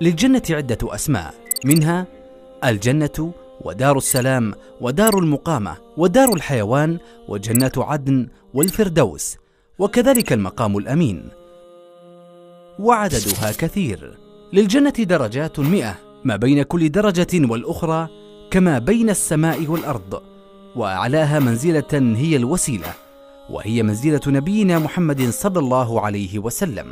للجنة عدة أسماء، منها الجنة ودار السلام ودار المقامة ودار الحيوان وجنة عدن والفردوس، وكذلك المقام الأمين، وعددها كثير. للجنة درجات 100، ما بين كل درجة والأخرى كما بين السماء والأرض، وأعلاها منزلة هي الوسيلة، وهي منزلة نبينا محمد صلى الله عليه وسلم.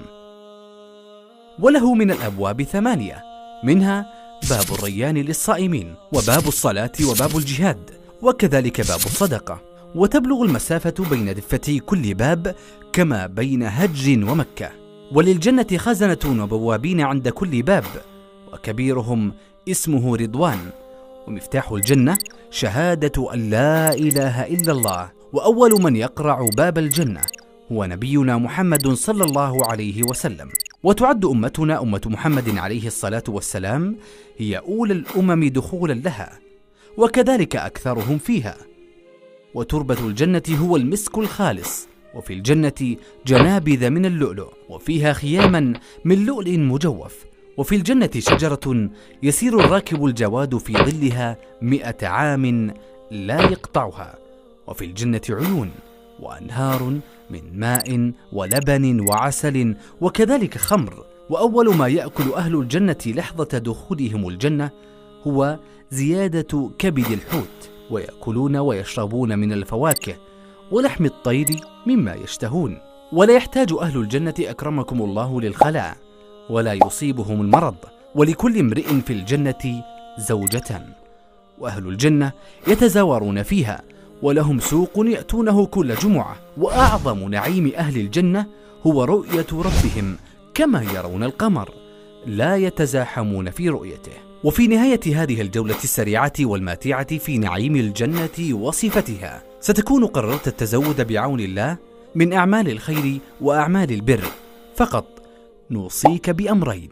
وله من الأبواب 8، منها باب الريان للصائمين، وباب الصلاة، وباب الجهاد، وكذلك باب الصدقة. وتبلغ المسافة بين دفتي كل باب كما بين هج ومكة. وللجنة خزنة وبوابين عند كل باب، وكبيرهم اسمه رضوان. ومفتاح الجنة شهادة أن لا إله إلا الله. وأول من يقرع باب الجنة هو نبينا محمد صلى الله عليه وسلم. وتعد أمتنا أمة محمد عليه الصلاة والسلام هي أولى الأمم دخولا لها، وكذلك أكثرهم فيها. وتربة الجنة هو المسك الخالص، وفي الجنة جنابذ من اللؤلؤ، وفيها خياما من لؤلؤ مجوف. وفي الجنة شجرة يسير الراكب الجواد في ظلها 100 عام لا يقطعها. وفي الجنة عيون وأنهار من ماء ولبن وعسل، وكذلك خمر. وأول ما يأكل أهل الجنة لحظة دخولهم الجنة هو زيادة كبد الحوت، ويأكلون ويشربون من الفواكه ولحم الطير مما يشتهون. ولا يحتاج أهل الجنة أكرمكم الله للخلاء، ولا يصيبهم المرض. ولكل امرئ في الجنة زوجة، وأهل الجنة يتزاورون فيها، ولهم سوق يأتونه كل جمعة. وأعظم نعيم أهل الجنة هو رؤية ربهم كما يرون القمر، لا يتزاحمون في رؤيته. وفي نهاية هذه الجولة السريعة والماتعة في نعيم الجنة وصفتها، ستكون قررت التزود بعون الله من أعمال الخير وأعمال البر. فقط نوصيك بأمرين: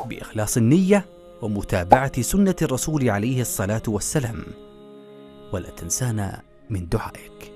بإخلاص النية ومتابعة سنة الرسول عليه الصلاة والسلام، ولا تنسانا من دعائك.